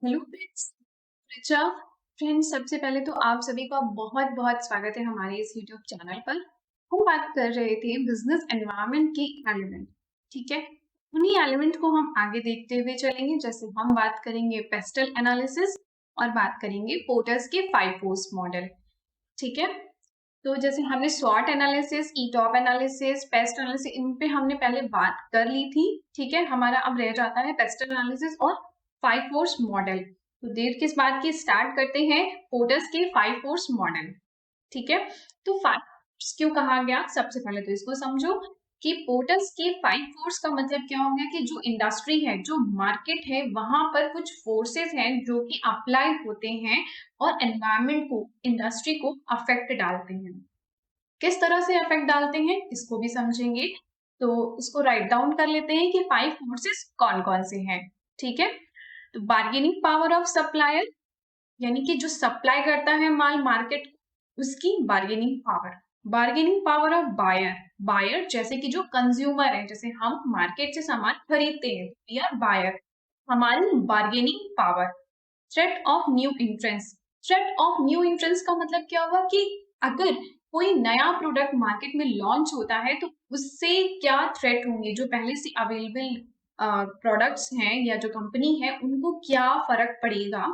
Hello friends, Richa. Friends, सबसे पहले तो आप सभी का बहुत बहुत स्वागत है हमारे इस यूट्यूब चैनल पर। हम बात कर रहे थे बिजनेस एनवायरनमेंट के एलिमेंट। ठीक है, उन्हीं एलिमेंट को हम आगे देखते हुए चलेंगे। जैसे हम बात करेंगे पेस्टल एनालिसिस और बात करेंगे पोर्टर्स के 5 फोर्स मॉडल। ठीक है, तो जैसे हमने स्वॉट एनालिसिस, ईटॉप एनालिसिस, पेस्ट एनालिसिस, इन पे हमने पहले बात कर ली थी। ठीक है, हमारा अब रह जाता है पेस्ट एनालिसिस और 5 फोर्स मॉडल। तो देर किस बात की, स्टार्ट करते हैं पोर्टर्स के 5 फोर्स मॉडल। ठीक है, तो 5 फोर्स क्यों कहा गया, सबसे पहले तो इसको समझो कि पोर्टर्स के 5 फोर्स का मतलब क्या हो गया कि जो इंडस्ट्री है, जो मार्केट है, वहां पर कुछ फोर्सेस हैं जो कि अप्लाई होते हैं और एनवायरमेंट को, इंडस्ट्री को अफेक्ट डालते हैं। किस तरह से अफेक्ट डालते हैं इसको भी समझेंगे। तो इसको राइट डाउन कर लेते हैं कि 5 फोर्सेस कौन कौन से हैं। ठीक है, तो बार्गेनिंग पावर ऑफ सप्लायर, यानी कि जो सप्लाई करता है माल मार्केट, उसकी bargaining power. Bargaining power of buyer, buyer जैसे कि जो कंज्यूमर है, जैसे हम मार्केट से सामान खरीदते हैं, वी आर बायर, हमारी bargaining power. Threat of new entrance, threat of new entrance का मतलब क्या हुआ कि अगर कोई नया प्रोडक्ट मार्केट में लॉन्च होता है तो उससे क्या थ्रेट होंगे, जो पहले से अवेलेबल प्रोडक्ट्स हैं या जो कंपनी है उनको क्या फर्क पड़ेगा,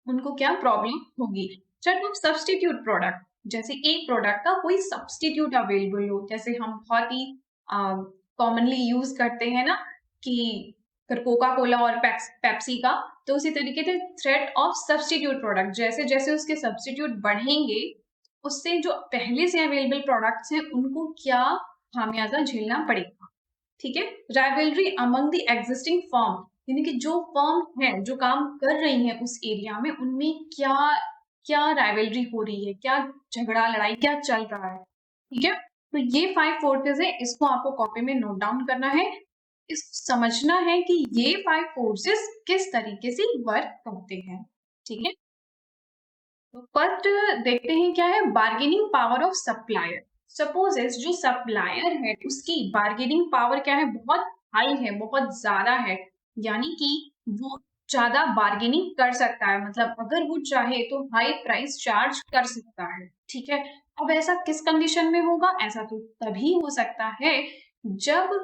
उनको क्या प्रॉब्लम होगी। थ्रेट ऑफ सब्सटीट्यूट प्रोडक्ट, जैसे एक प्रोडक्ट का कोई सब्सटीट्यूट अवेलेबल हो, जैसे हम बहुत ही कॉमनली यूज करते हैं ना कि कोका कोला और पेप्सी का, तो उसी तरीके से थ्रेट ऑफ सब्सटीट्यूट प्रोडक्ट, जैसे जैसे उसके सब्सटीट्यूट बढ़ेंगे उससे जो पहले से अवेलेबल प्रोडक्ट्स हैं उनको क्या खामियाजा झेलना पड़ेगा। ठीक है, rivalry among the existing firm, यानी कि जो फर्म है जो काम कर रही है उस एरिया में, उनमें क्या क्या राइवलरी हो रही है, क्या झगड़ा लड़ाई क्या चल रहा है। ठीक है, तो ये 5 फोर्सेस है, इसको आपको कॉपी में नोट डाउन करना है। इसको समझना है कि ये 5 फोर्सेस किस तरीके से वर्क करते हैं। ठीक है, तो फर्स्ट देखते हैं क्या है bargaining power of supplier. Suppose जो सप्लायर है उसकी बार्गेनिंग पावर क्या है, बहुत हाई है, बहुत ज्यादा है, यानी कि वो ज्यादा बार्गेनिंग कर सकता है, मतलब अगर वो चाहे तो हाई प्राइस चार्ज कर सकता है। ठीक है, अब ऐसा किस कंडीशन में होगा, ऐसा तो तभी हो सकता है जब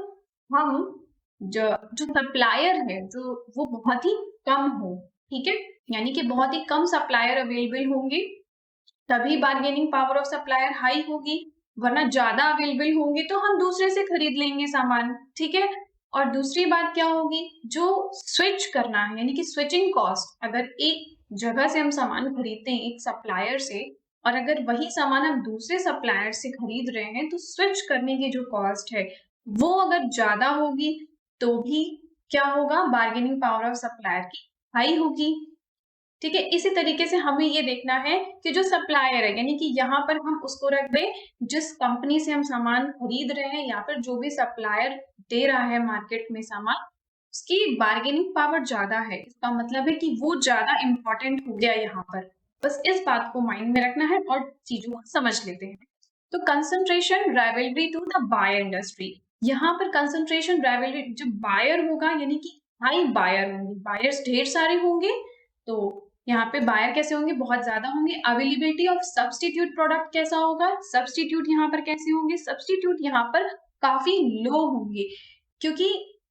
हम जो जो सप्लायर है जो वो बहुत ही कम हो। ठीक है, यानी कि बहुत ही कम सप्लायर अवेलेबल होंगे तभी bargaining power of supplier high होगी, वरना ज्यादा अवेलेबल होंगे तो हम दूसरे से खरीद लेंगे सामान। ठीक है, और दूसरी बात क्या होगी, जो स्विच करना है यानी कि स्विचिंग कॉस्ट, अगर एक जगह से हम सामान खरीदते हैं एक सप्लायर से और अगर वही सामान हम दूसरे सप्लायर से खरीद रहे हैं तो स्विच करने की जो कॉस्ट है वो अगर ज्यादा होगी तो भी क्या होगा, बार्गेनिंग पावर ऑफ सप्लायर की हाई होगी। ठीक है, इसी तरीके से हमें ये देखना है कि जो सप्लायर है, यानी कि यहाँ पर हम उसको रख दें जिस कंपनी से हम सामान खरीद रहे हैं या फिर जो भी सप्लायर दे रहा है मार्केट में सामान, उसकी बार्गेनिंग पावर ज्यादा है, इसका मतलब है कि वो ज्यादा इंपॉर्टेंट हो गया यहाँ पर। बस इस बात को माइंड में रखना है और चीजों को समझ लेते हैं। तो concentration rivalry to the buyer industry, यहाँ पर कंसंट्रेशन राइवलरी, जब बायर होगा यानी कि हाई बायर होंगे, बायर्स ढेर सारे होंगे, तो यहाँ पे बायर कैसे होंगे, बहुत ज्यादा होंगे। अवेलेबिलिटी ऑफ सब्सटीट्यूट प्रोडक्ट कैसा होगा, सब्सटीट्यूट यहाँ पर कैसे होंगे, सब्सटीट्यूट यहाँ पर काफी लो होंगे, क्योंकि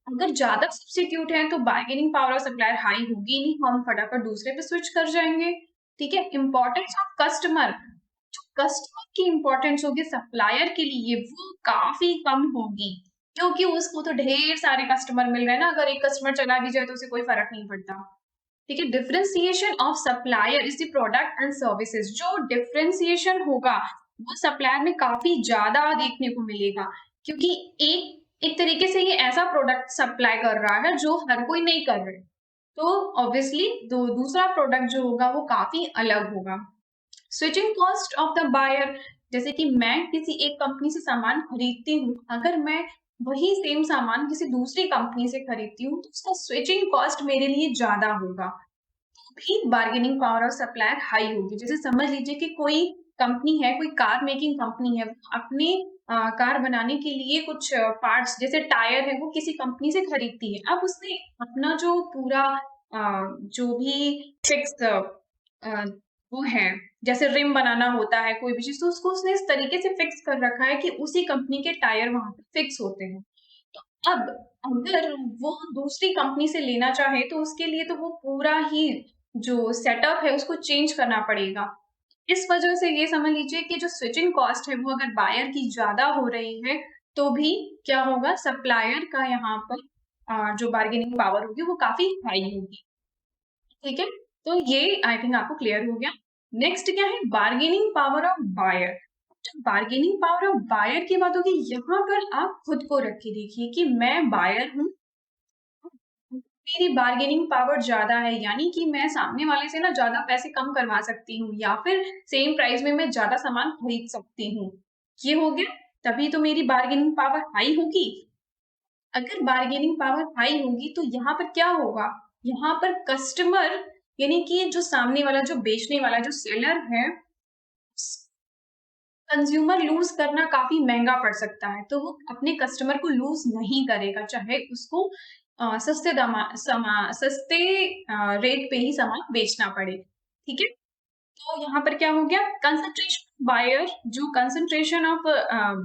अगर ज्यादा सब्सटीट्यूट है तो bargaining power of supplier high होगी नहीं, हम फटाफट दूसरे पे स्विच कर जाएंगे। ठीक है, इंपॉर्टेंस ऑफ कस्टमर, जो कस्टमर की इंपॉर्टेंस होगी सप्लायर के लिए वो काफी कम होगी, क्योंकि उसको तो ढेर सारे कस्टमर मिल रहे हैं ना, अगर एक कस्टमर चला भी जाए तो उसे कोई फर्क नहीं पड़ता। ठीक है, differentiation of supplier is the product and services, जो डिफरेंशिएशन होगा वो सप्लायर में काफी ज्यादा देखने को मिलेगा, क्योंकि एक तरीके से ये ऐसा प्रोडक्ट सप्लाई कर रहा है जो हर कोई नहीं कर रहे, तो ऑब्वियसली दूसरा प्रोडक्ट जो होगा वो काफी अलग होगा। Switching cost of the buyer, जैसे कि मैं किसी एक कंपनी से सामान खरीदती हूँ, अगर मैं वही सेम सामान किसी दूसरी कंपनी से खरीदती हूँ तो उसका स्विचिंग कॉस्ट मेरे लिए ज्यादा होगा, भी bargaining power of supplier high होगी। जैसे समझ लीजिए कि कोई कंपनी है, कोई कार मेकिंग कंपनी है, अपने कार बनाने के लिए कुछ पार्ट्स जैसे टायर है वो किसी कंपनी से खरीदती है, अब उसने अपना जो पूरा जो भी फिक्स वो है, जैसे रिम बनाना होता है कोई भी चीज़, तो उसको उसने इस तरीके से फिक्स कर रखा है कि उसी कंपनी के टायर वहाँ पे फिक्स होते हैं। तो अब अगर वो दूसरी कंपनी से लेना चाहे तो उसके लिए तो वो पूरा ही जो सेटअप है उसको चेंज करना पड़ेगा। इस वजह से ये समझ लीजिए कि जो स्विचिंग कॉस्ट है वो अगर बायर की ज़्यादा हो रही है, तो भी क्या होगा, सप्लायर का यहाँ पर जो बार्गेनिंग पावर होगी वो काफ़ी हाई होगी। ठीक है? तो ये आई थिंक आपको क्लियर हो गया। नेक्स्ट क्या है, बार्गेनिंग पावर ऑफ बायर। जब बार्गेनिंग पावर ऑफ बायर की बात होगी, यहाँ पर आप खुद को रख के देखिए कि मैं बायर हूँ, मेरी बार्गेनिंग पावर ज़्यादा है, यानी कि मैं सामने वाले से ना ज़्यादा पैसे कम करवा सकती हूँ या फिर सेम प्राइस में मैं ज़्यादा सामान खरीद सकती हूँ। ये हो गया, तभी तो मेरी बार्गेनिंग पावर हाई होगी। अगर बार्गेनिंग पावर हाई होगी तो यहाँ पर क्या होगा, यहाँ पर कस्टमर यानी कि जो सामने वाला, जो बेचने वाला, जो सेलर है, कंज्यूमर लूज करना काफी महंगा पड़ सकता है, तो वो अपने कस्टमर को लूज नहीं करेगा, चाहे उसको सस्ते रेट पे ही सामान बेचना पड़े। ठीक है, तो यहाँ पर क्या हो गया, कंसंट्रेशन बायर, जो कंसंट्रेशन ऑफ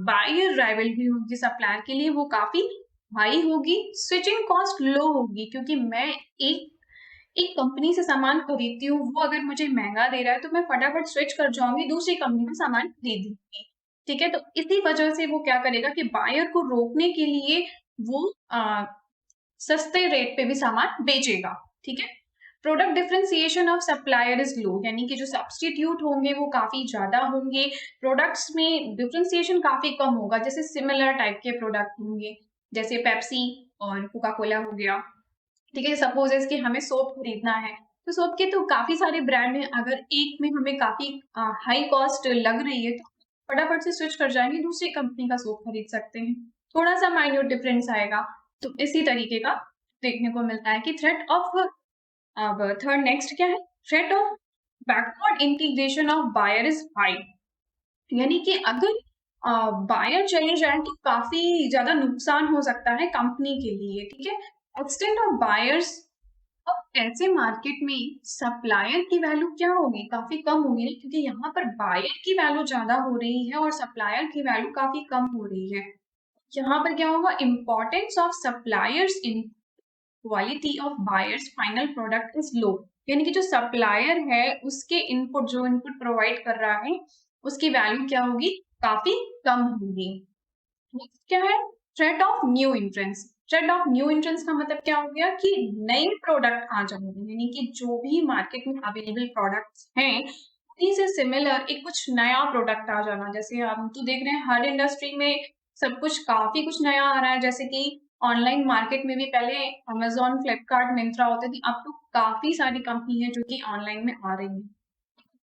बायर राइवलरी होगी सप्लायर के लिए वो काफी हाई होगी। स्विचिंग कॉस्ट लो होगी, क्योंकि मैं एक एक कंपनी से सामान खरीदती हूँ, वो अगर मुझे महंगा दे रहा है तो मैं फटाफट स्विच कर जाऊंगी, दूसरी कंपनी में सामान खरीद लूंगी। ठीक है, तो इसी वजह से वो क्या करेगा कि बायर को रोकने के लिए वो सस्ते रेट पे भी सामान बेचेगा। ठीक है, product differentiation of supplier is low, यानी कि जो सब्सटीट्यूट होंगे वो काफी ज्यादा होंगे, प्रोडक्ट्स में डिफरेंशिएशन काफी कम होगा, जैसे सिमिलर टाइप के प्रोडक्ट होंगे, जैसे पेप्सी और कोका कोला हो गया। ठीक है, सपोज इसकी हमें सोप खरीदना है, तो सोप के तो काफी सारे ब्रांड हैं, अगर एक में हमें काफी हाई कॉस्ट लग रही है तो फटाफट से स्विच कर जाएंगे, दूसरी कंपनी का सोप खरीद सकते हैं, थोड़ा सा माइन्यूट डिफरेंस आएगा। तो इसी तरीके का देखने को मिलता है कि थ्रेट ऑफ, अब थर्ड नेक्स्ट क्या है, threat of backward integration of buyer is high, यानी कि अगर बायर चले जाए तो काफी ज्यादा नुकसान हो सकता है कंपनी के लिए। ठीक है, एक्सटेंट ऑफ बायर्स, अब ऐसे मार्केट में सप्लायर की वैल्यू क्या होगी, काफी कम होगी ना, क्योंकि यहाँ पर बायर की वैल्यू ज्यादा हो रही है और सप्लायर की वैल्यू काफी कम हो रही है। यहाँ पर क्या होगा, importance of suppliers in quality of buyers final product is low, यानी कि जो सप्लायर है उसके इनपुट, जो इनपुट प्रोवाइड कर रहा है उसकी वैल्यू क्या होगी, काफी कम होगी। नेक्स्ट क्या है, threat of new entrance. Threat of new entrance का मतलब क्या हो गया कि नए प्रोडक्ट आ जाएंगे, यानी कि जो भी मार्केट में अवेलेबल प्रोडक्ट्स हैं उन्हीं से सिमिलर एक कुछ नया प्रोडक्ट आ जाना। जैसे हम तो देख रहे हैं हर इंडस्ट्री में सब कुछ काफी कुछ नया आ रहा है, जैसे कि ऑनलाइन मार्केट में भी पहले अमेजोन, फ्लिपकार्ट, मिंत्रा होते थे, अब तो काफी सारी कंपनी है जो कि ऑनलाइन में आ रही है।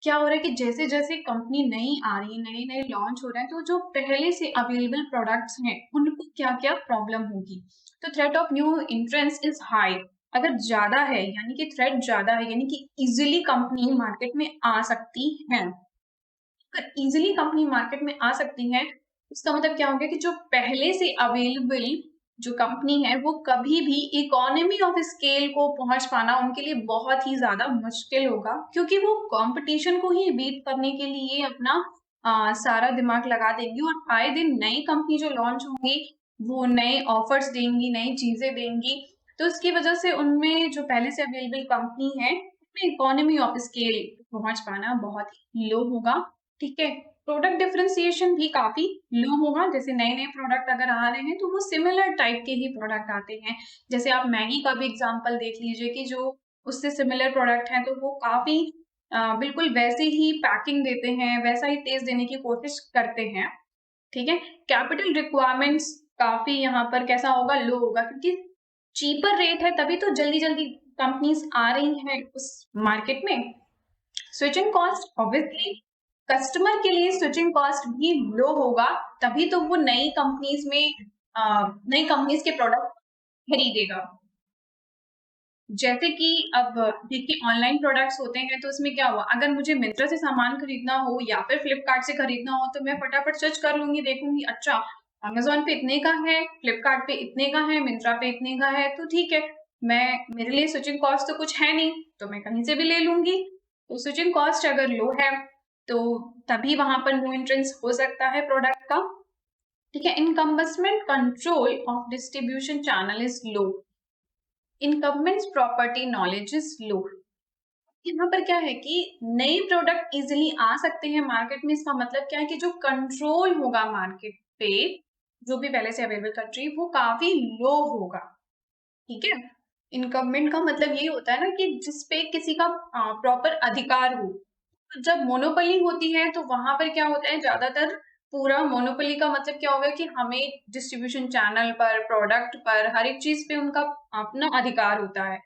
क्या हो रहा है कि जैसे जैसे कंपनी नई आ रही है, नए नए लॉन्च हो रहे हैं, तो जो पहले से अवेलेबल प्रोडक्ट्स हैं उनको क्या क्या प्रॉब्लम होगी। तो threat of new entrance is high, अगर ज्यादा है यानी कि थ्रेट ज्यादा है, यानी कि इजिली कंपनी मार्केट में आ सकती है। अगर इजिली कंपनी मार्केट में आ सकती है, इसका मतलब क्या हो गया कि जो पहले से अवेलेबल जो कंपनी है वो कभी भी इकोनॉमी ऑफ स्केल को पहुंच पाना उनके लिए बहुत ही ज्यादा मुश्किल होगा, क्योंकि वो कंपटीशन को ही बीट करने के लिए अपना सारा दिमाग लगा देंगी, और आए दिन नई कंपनी जो लॉन्च होंगी वो नए ऑफर्स देंगी, नई चीजें देंगी, तो इसकी वजह से उनमें जो पहले से अवेलेबल कंपनी है उनमें इकोनॉमी ऑफ स्केल पहुंच पाना बहुत ही लो होगा। ठीक है, प्रोडक्ट डिफरेंशिएशन भी काफी लो होगा, जैसे नए नए प्रोडक्ट अगर आ रहे हैं तो वो सिमिलर टाइप के ही प्रोडक्ट आते हैं। जैसे आप मैगी का भी एग्जांपल देख लीजिए कि जो उससे सिमिलर प्रोडक्ट हैं तो वो काफी बिल्कुल वैसे ही पैकिंग देते हैं, वैसा ही टेस्ट देने की कोशिश करते हैं। ठीक है, कैपिटल रिक्वायरमेंट्स काफी यहाँ पर कैसा होगा, लो होगा, क्योंकि चीपर रेट है तभी तो जल्दी जल्दी कंपनीज आ रही हैं उस मार्केट में। स्विचिंग कॉस्ट, ऑब्वियसली कस्टमर के लिए स्विचिंग कॉस्ट भी लो होगा, तभी तो वो नई कंपनीज के प्रोडक्ट खरीदेगा। जैसे कि अब देखिए ऑनलाइन प्रोडक्ट्स होते हैं तो उसमें क्या हुआ, अगर मुझे मिंत्रा से सामान खरीदना हो या फिर फ्लिपकार्ट से खरीदना हो तो मैं फटाफट सर्च कर लूंगी, देखूंगी अच्छा अमेजोन पे इतने का है, फ्लिपकार्ट पे इतने का है, मिंत्रा पे इतने का है, तो ठीक है, मेरे लिए स्विचिंग कॉस्ट तो कुछ है नहीं, तो मैं कहीं से भी ले लूंगी। तो स्विचिंग कॉस्ट अगर लो है तो तभी वहां पर नो एंट्रेंस हो सकता है प्रोडक्ट का। ठीक है, incumbents control of distribution channel is low, incumbents property knowledge is low. यहाँ पर क्या है कि नए प्रोडक्ट इजिली आ सकते हैं मार्केट में। इसका मतलब क्या है कि जो कंट्रोल होगा मार्केट पे, जो भी पहले से अवेलेबल कंट्री, वो काफी लो होगा। ठीक है, इनकम्बेंट का मतलब ये होता है ना कि जिसपे किसी का प्रॉपर अधिकार हो। जब मोनोपोली होती है तो वहां पर क्या होता है, ज्यादातर पूरा मोनोपोली का मतलब क्या होगा कि हमें डिस्ट्रीब्यूशन चैनल पर, प्रोडक्ट पर, हर एक चीज पे उनका अपना अधिकार होता है।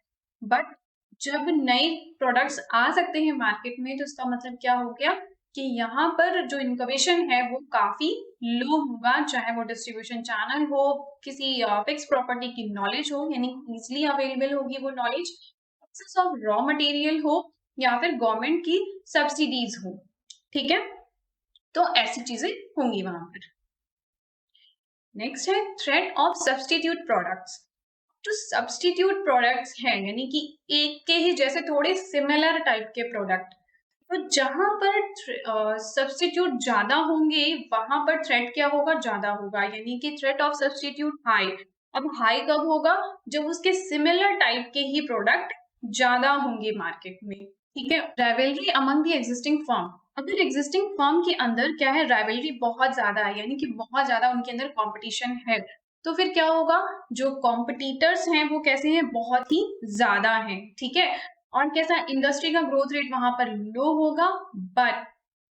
बट जब नए प्रोडक्ट्स आ सकते हैं मार्केट में तो इसका मतलब क्या हो गया कि यहाँ पर जो इनोवेशन है वो काफी लो होगा, चाहे वो डिस्ट्रीब्यूशन चैनल हो, किसी फिक्स प्रॉपर्टी की नॉलेज हो, यानी इजिली अवेलेबल होगी वो knowledge, access of raw material हो, या फिर गवर्नमेंट की सब्सिडीज हो। ठीक है, तो ऐसी चीजें होंगी वहां पर। नेक्स्ट है थ्रेट ऑफ सब्सटीट्यूट प्रोडक्ट्स। जो सब्सटीट्यूट प्रोडक्ट्स हैं, यानी कि एक के ही जैसे थोड़े सिमिलर टाइप के प्रोडक्ट, तो जहां पर सब्सटीट्यूट ज्यादा होंगे वहां पर थ्रेट क्या होगा, ज्यादा होगा, यानी कि थ्रेट ऑफ सब्सटीट्यूट हाई। अब हाई कब होगा, जब उसके सिमिलर टाइप के ही प्रोडक्ट ज्यादा होंगे मार्केट में। ठीक है, rivalry among the existing firm. अगर एग्जिस्टिंग फर्म के अंदर क्या है, राइवलरी बहुत ज्यादा है, यानी कि बहुत ज्यादा उनके अंदर कंपटीशन है, तो फिर क्या होगा, जो कॉम्पिटिटर्स हैं वो कैसे हैं, बहुत ही ज्यादा हैं। ठीक है, और कैसा, इंडस्ट्री का ग्रोथ रेट वहां पर लो होगा। बट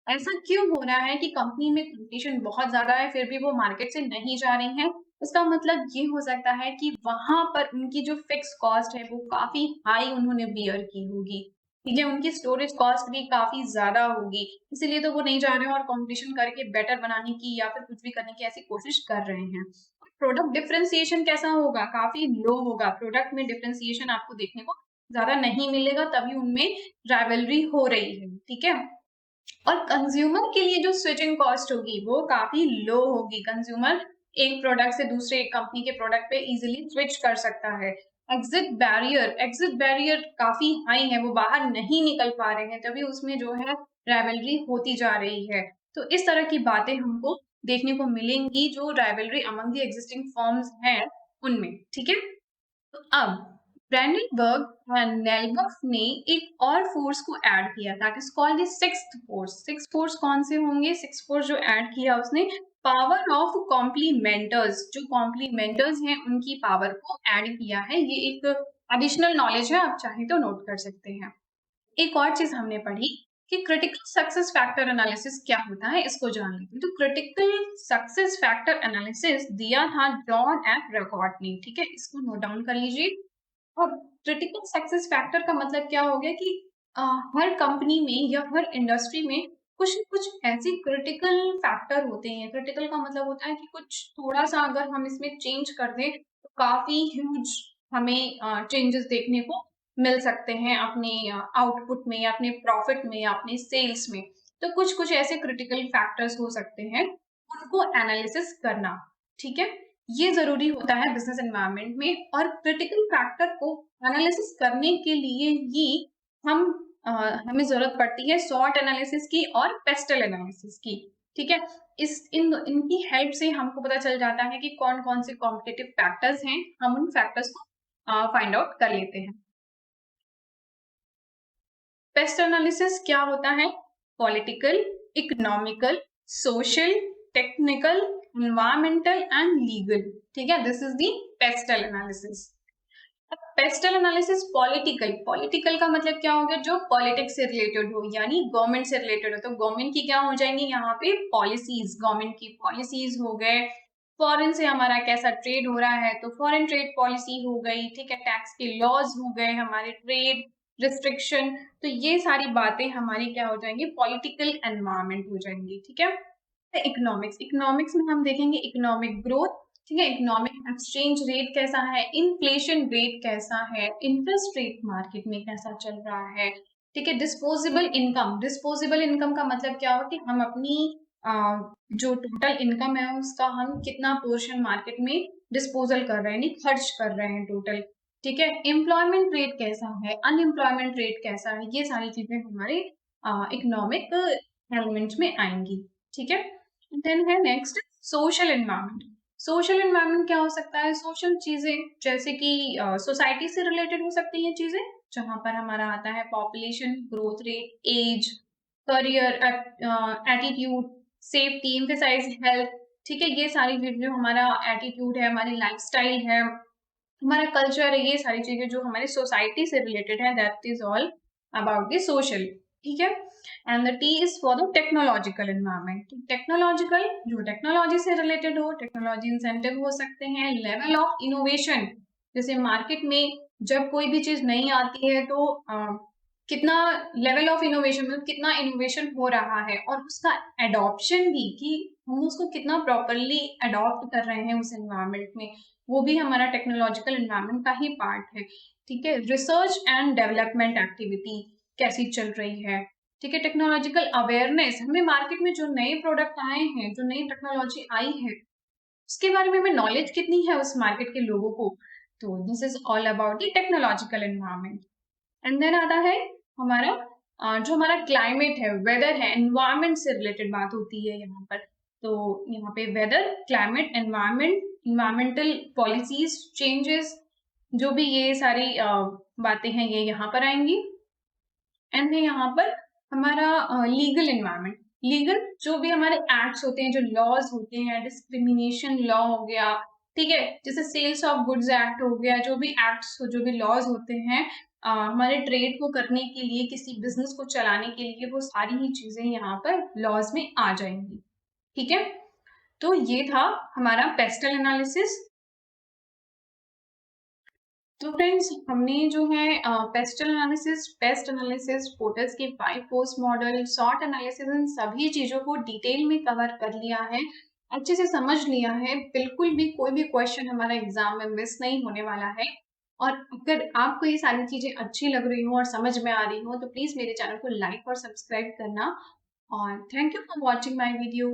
ऐसा क्यों हो रहा है कि कंपनी में कंपटीशन बहुत ज्यादा है फिर भी वो मार्केट से नहीं जा रही हैं? उसका मतलब ये हो सकता है कि वहां पर उनकी जो फिक्स कॉस्ट है वो काफी हाई उन्होंने बियर की होगी। ठीक है, उनकी स्टोरेज कॉस्ट भी काफी ज्यादा होगी, इसीलिए तो वो नहीं जा रहे हैं और कंपटीशन करके बेटर बनाने की या फिर कुछ भी करने की ऐसी कोशिश कर रहे हैं। प्रोडक्ट डिफरेंशिएशन कैसा होगा, काफी लो होगा। प्रोडक्ट में डिफरेंशिएशन आपको देखने को ज्यादा नहीं मिलेगा, तभी उनमें राइवलरी हो रही है। ठीक है, और कंज्यूमर के लिए जो स्विचिंग कॉस्ट होगी वो काफी लो होगी। कंज्यूमर एक प्रोडक्ट से दूसरे एक कंपनी के प्रोडक्ट पे इजीली स्विच कर सकता है। एग्जिट बैरियर काफी हाई है, वो बाहर नहीं निकल पा रहे हैं, तभी उसमें जो है राइवलरी होती जा रही है। तो इस तरह की बातें हमको देखने को मिलेंगी जो rivalry among the existing firms हैं उनमें। ठीक है, तो अब ब्रैंडेनबर्ग एंड नेलबफ ने एक और फोर्स को ऐड किया, that is called the sixth force. Six force कौन से होंगे, सिक्स फोर्स जो ऐड किया उसने, पावर ऑफ कॉम्प्लीमेंटर्स। जो कॉम्प्लीमेंटर्स हैं उनकी पावर को ऐड किया है। ये एक एडिशनल नॉलेज है, आप चाहें तो नोट कर सकते हैं। एक और चीज हमने पढ़ी कि क्रिटिकल सक्सेस फैक्टर एनालिसिस क्या होता है, इसको जान लेते हैं। तो क्रिटिकल सक्सेस फैक्टर एनालिसिस दिया था जॉन एफ रेकॉर्ड ने। ठीक है, इसको नोट डाउन कर लीजिए। और क्रिटिकल सक्सेस फैक्टर का मतलब क्या हो गया कि हर कंपनी में या हर इंडस्ट्री में कुछ कुछ ऐसे क्रिटिकल फैक्टर होते हैं। क्रिटिकल का मतलब होता है कि कुछ थोड़ा सा अगर हम इसमें चेंज कर दें तो काफी ह्यूज हमें चेंजेस देखने को मिल सकते हैं अपने आउटपुट में या अपने प्रॉफिट में या अपने सेल्स में। तो कुछ कुछ ऐसे क्रिटिकल फैक्टर्स हो सकते हैं, उनको एनालिसिस करना। ठीक है, ये जरूरी होता है बिजनेस एनवायरनमेंट में। और क्रिटिकल फैक्टर को एनालिसिस करने के लिए ही हम हमें जरूरत पड़ती है सॉर्ट एनालिसिस की और पेस्टल एनालिसिस की। ठीक है, इनकी हेल्प से हमको पता चल जाता है कि कौन कौन से कॉम्पिटिटिव फैक्टर्स हैं, हम उन फैक्टर्स को फाइंड आउट कर लेते हैं। पेस्ट एनालिसिस क्या होता है, political, economical, social, technical, environmental and legal. ठीक है, this is the pastel analysis. Pastel analysis political, political का मतलब क्या हो गया, जो पॉलिटिक्स से रिलेटेड हो, यानी गवर्नमेंट से रिलेटेड हो। तो गवर्नमेंट की क्या हो जाएंगी यहाँ पे, पॉलिसीज, गवर्नमेंट की पॉलिसीज हो गए। फॉरेन से हमारा कैसा ट्रेड हो रहा है, तो फॉरेन ट्रेड पॉलिसी हो गई। ठीक है, टैक्स के लॉज हो गए, हमारे ट्रेड रिस्ट्रिक्शन। तो ये सारी बातें हमारी क्या हो जाएंगी, पॉलिटिकल एनवायरमेंट हो जाएंगी। ठीक है, इकोनॉमिक्स, इकोनॉमिक्स में हम देखेंगे इकोनॉमिक ग्रोथ। ठीक है, इकोनॉमिक एक्सचेंज रेट कैसा है, इन्फ्लेशन रेट कैसा है, इंटरेस्ट रेट मार्केट में कैसा चल रहा है। ठीक है, डिस्पोजेबल इनकम, डिस्पोजेबल इनकम का मतलब क्या होगा कि हम अपनी जो टोटल इनकम है उसका हम कितना पोर्शन मार्केट में डिस्पोजल कर रहे हैं, यानी खर्च कर रहे हैं टोटल। ठीक है, एम्प्लॉयमेंट रेट कैसा है, अनएम्प्लॉयमेंट रेट कैसा है, ये सारी चीजें हमारे इकोनॉमिक एलिमेंट में आएंगी। ठीक है, देन है next social environment. Social environment क्या हो सकता है? सोशल चीजें जैसे कि सोसाइटी से रिलेटेड हो सकती हैं चीजें, जहां पर हमारा आता है population growth rate, age, career, attitude, safety, emphasise health. ठीक है, ये सारी चीजें जो हमारा एटीट्यूड है, हमारी लाइफस्टाइल है, हमारा कल्चर है, ये सारी चीजें जो हमारी सोसाइटी से रिलेटेड है, that is all about the social. ठीक है, and the T is for the technological environment. Technological जो टेक्नोलॉजी से रिलेटेड हो, टेक्नोलॉजी इंसेंटिव हो सकते हैं, लेवल ऑफ इनोवेशन, जैसे मार्केट में जब कोई भी चीज नहीं आती है तो कितना लेवल ऑफ इनोवेशन, मतलब कितना इनोवेशन हो रहा है, और उसका एडॉप्शन भी, कि हम उसको कितना प्रॉपरली अडॉप्ट कर रहे हैं उस एनवायरमेंट में, वो भी हमारा टेक्नोलॉजिकल एनवायरमेंट का ही पार्ट है। ठीक है, रिसर्च एंड डेवलपमेंट एक्टिविटी कैसी चल रही है। ठीक है, टेक्नोलॉजिकल अवेयरनेस, हमें मार्केट में जो नए प्रोडक्ट आए हैं, जो नई टेक्नोलॉजी आई है, उसके बारे में हमें नॉलेज कितनी है उस मार्केट के लोगों को। तो this is all about the technological environment. And then आता है हमारा जो हमारा क्लाइमेट है, वेदर है, एनवायरमेंट से रिलेटेड बात होती है यहाँ पर। तो यहाँ पे weather, climate, environment, environmental policies changes, जो भी ये सारी बातें हैं, ये यहाँ पर आएंगी। एंड यहाँ पर हमारा लीगल एनवायरमेंट, लीगल जो भी हमारे एक्ट्स होते हैं, जो लॉज होते हैं, डिस्क्रिमिनेशन लॉ हो गया, ठीक है, जैसे सेल्स ऑफ गुड्स एक्ट हो गया, जो भी एक्ट्स, जो भी लॉज होते हैं हमारे ट्रेड को करने के लिए, किसी बिजनेस को चलाने के लिए, वो सारी ही चीजें यहाँ पर लॉज में आ जाएंगी। ठीक है, तो ये था हमारा पेस्टल एनालिसिस। तो फ्रेंड्स, हमने जो है pastel analysis, paste analysis, potters के 5 पोस्ट मॉडल, शॉर्ट एनालिसिस, इन सभी चीजों को डिटेल में कवर कर लिया है, अच्छे से समझ लिया है। बिल्कुल भी कोई भी क्वेश्चन हमारा एग्जाम में मिस नहीं होने वाला है। और अगर आपको ये सारी चीजें अच्छी लग रही हो और समझ में आ रही हो, तो प्लीज मेरे चैनल को लाइक और सब्सक्राइब करना। और thank you for watching my video.